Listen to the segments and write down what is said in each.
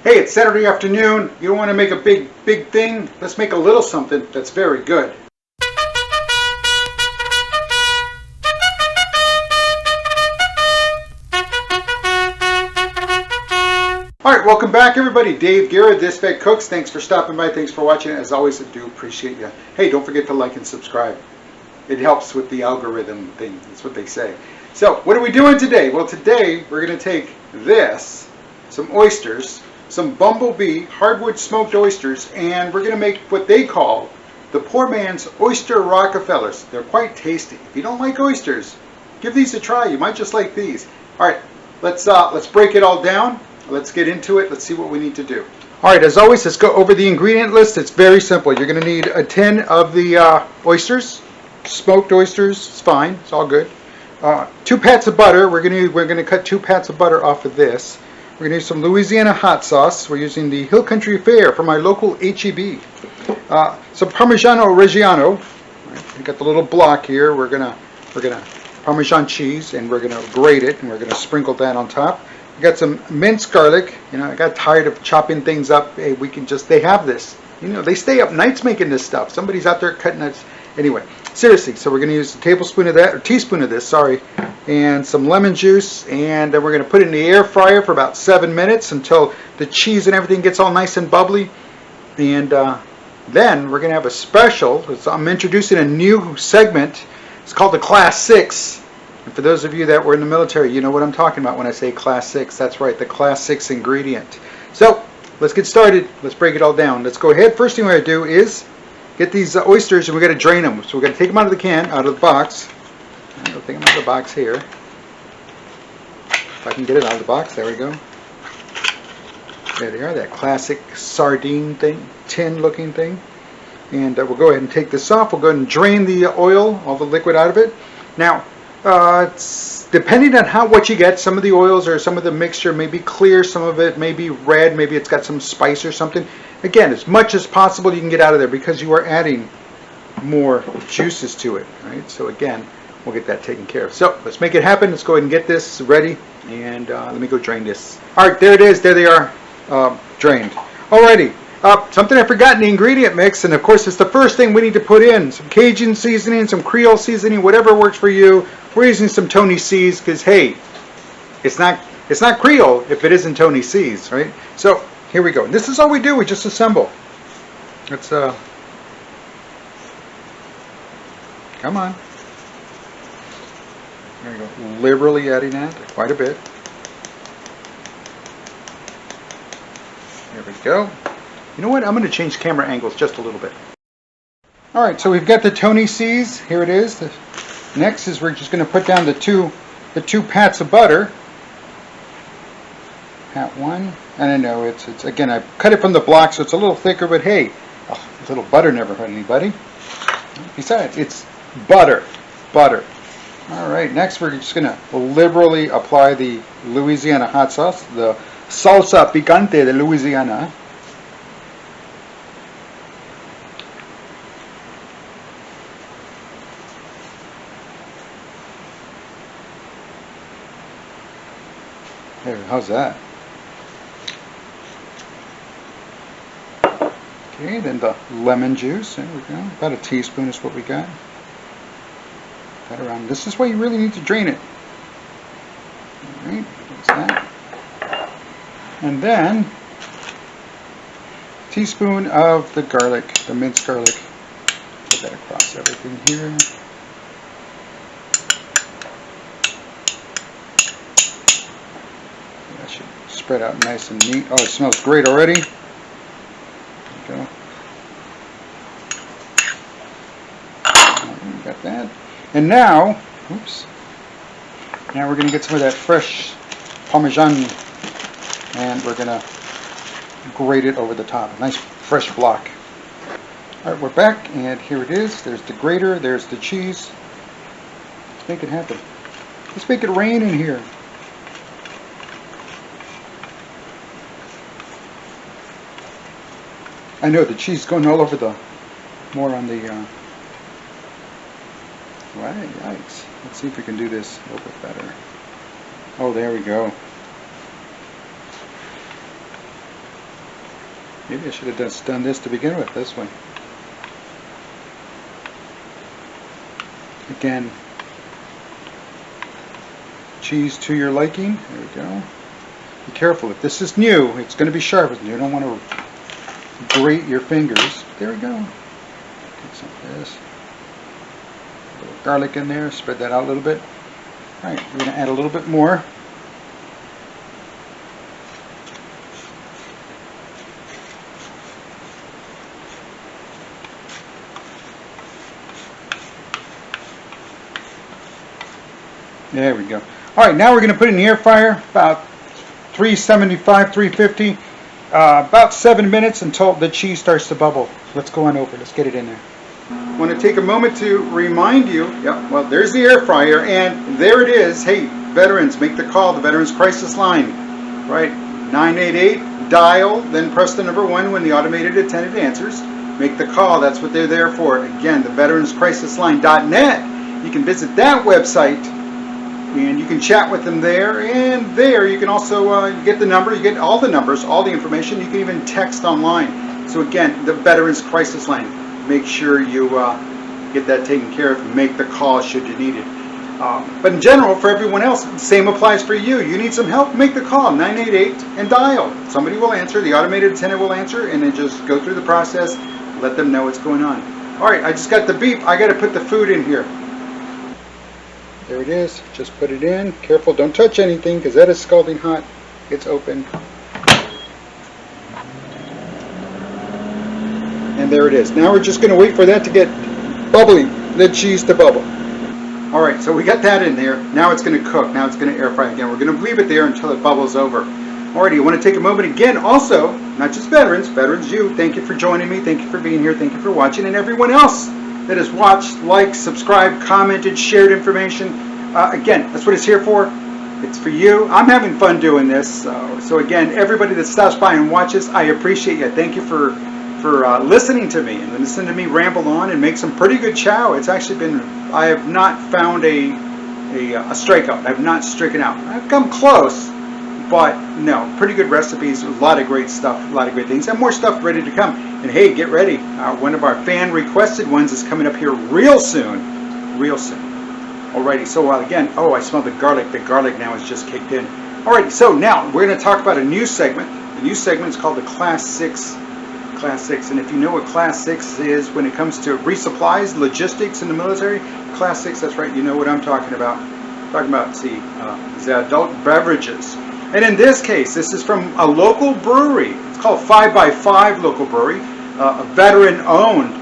Hey, it's Saturday afternoon. You don't want to make a big thing. Let's make a little something that's very good. Alright, welcome back everybody. Dave Guerra, This Vet Cooks. Thanks for stopping by. Thanks for watching. As always, I do appreciate you. Hey, don't forget to like and subscribe. It helps with the algorithm thing. That's what they say. So, what are we doing today? Well, today we're going to take this, some oysters, some Bumblebee hardwood smoked oysters, and we're going to make what they call the poor man's oyster Rockefellers. They're quite tasty. If you don't like oysters, give these a try. You might just like these. Alright, let's break it all down. Let's get into it. Let's see what we need to do. Alright, as always, let's go over the ingredient list. It's very simple. You're going to need a tin of the oysters. Smoked oysters, it's fine. It's all good. 2 pats of butter. We're going to cut 2 pats of butter off of this. We're going to use some Louisiana hot sauce. We're using the Hill Country Fare from my local H-E-B. Some Parmigiano Reggiano. We got the little block here. We're gonna Parmesan cheese, and we're gonna grate it, and we're gonna sprinkle that on top. We got some minced garlic. You know, I got tired of chopping things up. Hey, they have this. You know, they stay up nights making this stuff. Somebody's out there cutting it. Anyway, seriously, so we're going to use a tablespoon of that, or teaspoon of this, sorry, and some lemon juice, and then we're going to put it in the air fryer for about 7 minutes until the cheese and everything gets all nice and bubbly. And then we're going to have a special. I'm introducing a new segment. It's called the Class 6. And for those of you that were in the military, you know what I'm talking about when I say Class 6. That's right, the Class 6 ingredient. So let's get started. Let's break it all down. Let's go ahead. First thing we're going to do is get these oysters, and we're going to drain them. So we're going to take them out of the can, out of the box. I'll take them out of the box here. If I can get it out of the box, there we go. There they are, that classic sardine thing, tin-looking thing. And we'll go ahead and take this off. We'll go ahead and drain the oil, all the liquid out of it. Now, it's depending on what you get, some of the oils or some of the mixture may be clear, some of it may be red, maybe it's got some spice or something. Again, as much as possible you can get out of there because you are adding more juices to it, right? So again, we'll get that taken care of. So let's make it happen. Let's go ahead and get this ready, and let me go drain this. All right, there it is. There they are, drained. Alrighty, something I forgot in the ingredient mix, and of course it's the first thing we need to put in. Some Cajun seasoning, some Creole seasoning, whatever works for you. We're using some Tony C's because, hey, it's not Creole if it isn't Tony C's, right? So here we go. This is all we do. We just assemble. Let's come on. There we go. Liberally adding that, quite a bit. There we go. You know what? I'm going to change camera angles just a little bit. All right. So we've got the Tony C's. Here it is. Next is we're just going to put down the two pats of butter. Pat 1. And I know it's again, I cut it from the block, so it's a little thicker, but hey, a little butter never hurt anybody. Besides, it's butter. All right, next we're just going to liberally apply the Louisiana hot sauce, the salsa picante de Louisiana. There, how's that? Okay, then the lemon juice. There we go. About a teaspoon is what we got. That around. This is why you really need to drain it. All right, there's that. And then a teaspoon of the garlic, the minced garlic. Put that across everything here. That should spread out nice and neat. Oh, it smells great already. Go. Got that. And now, oops. Now we're going to get some of that fresh Parmesan, and we're going to grate it over the top. A nice fresh block. All right, we're back, and here it is. There's the grater. There's the cheese. Let's make it happen. Let's make it rain in here. I know the cheese is going all over the, more on the, right, yikes. Let's see if we can do this a little bit better. Oh, there we go. Maybe I should have just done this to begin with, this one. Again, cheese to your liking. There we go. Be careful, if this is new, it's going to be sharp. You don't want to grate your fingers. There we go. Get some of this. A little garlic in there, spread that out a little bit. Alright, we're going to add a little bit more. There we go. Alright, now we're going to put it in the air fryer, about 375, 350, about 7 minutes until the cheese starts to bubble. Let's go on over. Let's get it in there. I want to take a moment to remind you, well, there's the air fryer, and there it is. Hey, veterans, make the call, the Veterans Crisis Line, right? 988, dial, then press the number 1 when the automated attendant answers. Make the call, that's what they're there for. Again, the veteranscrisisline.net. You can visit that website, and you can chat with them there, and there you can also get the number, you get all the numbers, all the information. You can even text online. So again, the Veterans Crisis Line. Make sure you get that taken care of. Make the call should you need it. But in general, for everyone else, same applies for you. You need some help, make the call, 988, and dial. Somebody will answer, the automated attendant will answer, and then just go through the process, let them know what's going on. Alright, I just got the beep. I got to put the food in here. There it is. Just put it in. Careful, don't touch anything because that is scalding hot. It's open. And there it is. Now we're just going to wait for that to get bubbly, the cheese to bubble. Alright, so we got that in there. Now it's going to cook. Now it's going to air fry again. We're going to leave it there until it bubbles over. Alrighty, you want to take a moment again. Also, not just veterans, you, thank you for joining me. Thank you for being here. Thank you for watching. And everyone else that has watched, liked, subscribed, commented, shared information. Again, that's what it's here for. It's for you. I'm having fun doing this. So again, everybody that stops by and watches, I appreciate you. Thank you for listening to me and listening to me ramble on and make some pretty good chow. It's actually been, I have not found a strikeout. I have not stricken out. I've come close, but no, pretty good recipes, a lot of great stuff, a lot of great things, and more stuff ready to come. And hey, get ready. One of our fan requested ones is coming up here real soon. Real soon. Alrighty, so again, oh, I smell the garlic. The garlic now is just kicked in. Alrighty, so now we're going to talk about a new segment. The new segment is called the Class 6. Class 6, and if you know what Class 6 is when it comes to resupplies, logistics in the military, Class 6, that's right, you know what I'm talking about. See, the adult beverages. And in this case, this is from a local brewery. It's called 5x5 local brewery, a veteran-owned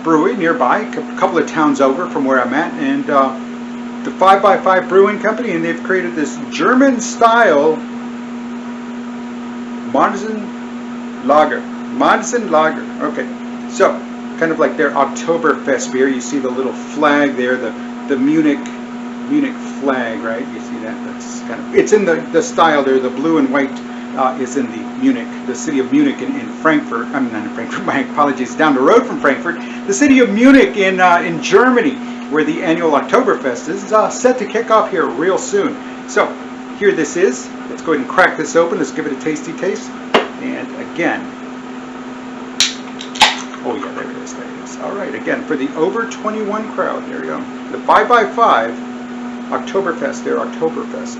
brewery nearby, a couple of towns over from where I'm at, and the 5x5 Brewing Company, and they've created this German Style Märzen Lager. Märzen Lager. Okay, so kind of like their Oktoberfest beer. You see the little flag there, the Munich flag, right? You see that? That's kind of, it's in the style there. The blue and white is in the Munich, the city of Munich in Frankfurt. I'm not in Frankfurt. My apologies. Down the road from Frankfurt, the city of Munich in Germany, where the annual Oktoberfest is set to kick off here real soon. So here this is. Let's go ahead and crack this open. Let's give it a tasty taste. And again. Oh yeah, there it is, there it is. Alright, again, for the over 21 crowd, there you go. The 5x5 Oktoberfest,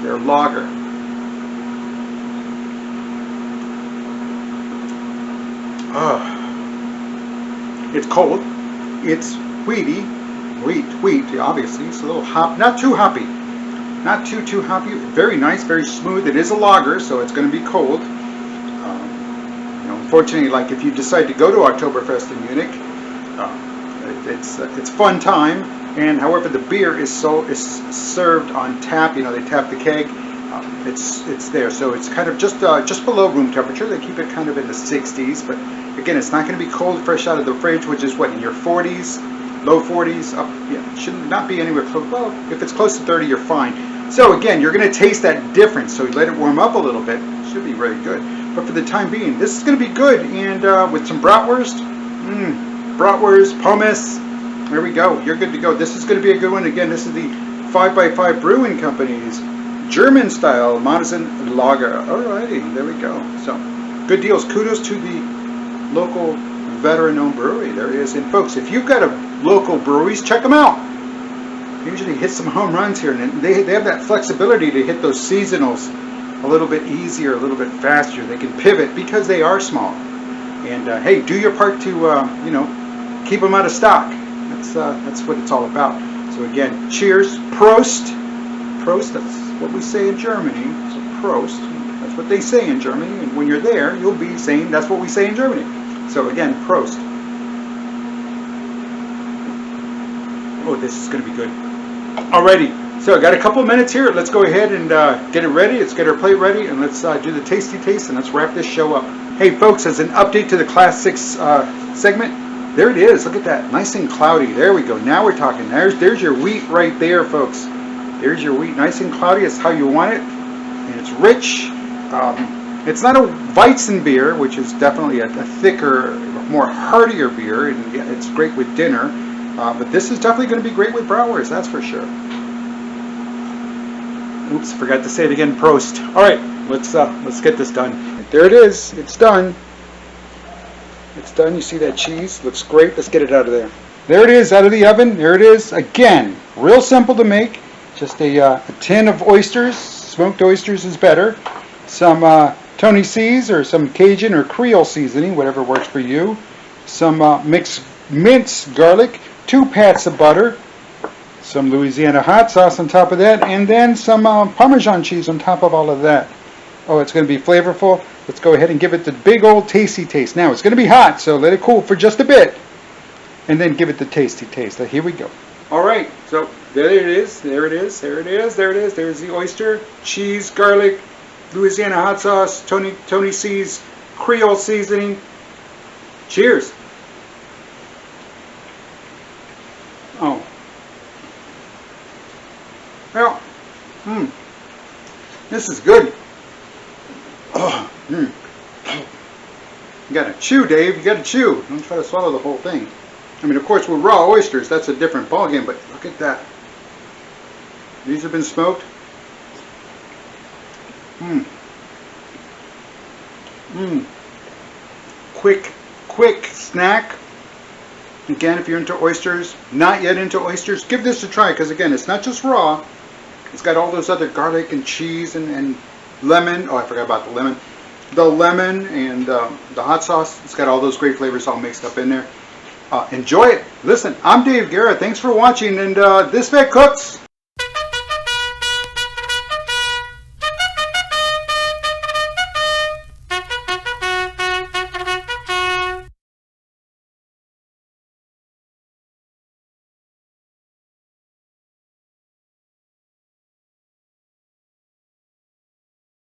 their lager. It's cold. It's wheat, obviously. It's a little hop, not too hoppy. Not too hoppy. Very nice, very smooth. It is a lager, so it's going to be cold. Unfortunately, like if you decide to go to Oktoberfest in Munich, it's fun time. And however, the beer is served on tap. You know, they tap the keg. It's there, so it's kind of just below room temperature. They keep it kind of in the 60s, but again, it's not going to be cold fresh out of the fridge, which is what, in your 40s, low 40s. Up, yeah, it should not be anywhere close. Well, if it's close to 30, you're fine. So again, you're going to taste that difference. So you let it warm up a little bit. It should be very good. But for the time being, this is going to be good. And with some bratwurst, pommes, there we go. You're good to go. This is going to be a good one. Again, this is the 5x5 Brewing Company's German Style Märzen Lager. Alrighty, there we go. So good deals. Kudos to the local veteran-owned brewery. There it is. And folks, if you've got a local breweries, check them out. They usually hit some home runs here, and they have that flexibility to hit those seasonals a little bit easier, a little bit faster. They can pivot because they are small. And hey, do your part to you know, keep them out of stock. That's what it's all about. So again, cheers, Prost, Prost. That's what we say in Germany. So Prost, that's what they say in Germany. And when you're there, you'll be saying that's what we say in Germany. So again, Prost. Oh, this is going to be good. Alrighty, so I got a couple of minutes here. Let's go ahead and get it ready. Let's get our plate ready, and let's do the tasty taste, and let's wrap this show up. Hey folks, as an update to the Class 6 segment, there it is. Look at that, nice and cloudy. There we go. Now we're talking. There's your wheat right there, folks. There's your wheat, nice and cloudy. That's how you want it, and it's rich. It's not a Weizen beer, which is definitely a thicker, more heartier beer, and it's great with dinner. But this is definitely going to be great with brewers, that's for sure. Oops, forgot to say it again. Prost. All right, let's get this done. There it is. It's done. It's done. You see that cheese? Looks great. Let's get it out of there. There it is, out of the oven. There it is. Again, real simple to make. Just a tin of oysters. Smoked oysters is better. Some Tony C's or some Cajun or Creole seasoning, whatever works for you. Some mixed minced garlic. 2 pats of butter, some Louisiana hot sauce on top of that, and then some Parmesan cheese on top of all of that. Oh, it's going to be flavorful. Let's go ahead and give it the big old tasty taste. Now, it's going to be hot, so let it cool for just a bit, and then give it the tasty taste. So here we go. All right, so there it is. There it is. There it is. There it is. There's the oyster, cheese, garlic, Louisiana hot sauce, Tony C's Creole seasoning. Cheers. Oh. Well, this is good. Oh, You gotta chew, Dave. You gotta chew. Don't try to swallow the whole thing. I mean, of course, with raw oysters, that's a different ballgame, but look at that. These have been smoked. Quick snack. Again, if you're into oysters, not yet into oysters, give this a try, because again, it's not just raw. It's got all those other garlic and cheese and lemon. Oh, I forgot about the lemon. The lemon and the hot sauce. It's got all those great flavors all mixed up in there. Enjoy it. Listen, I'm Dave Guerra. Thanks for watching, and this vet cooks.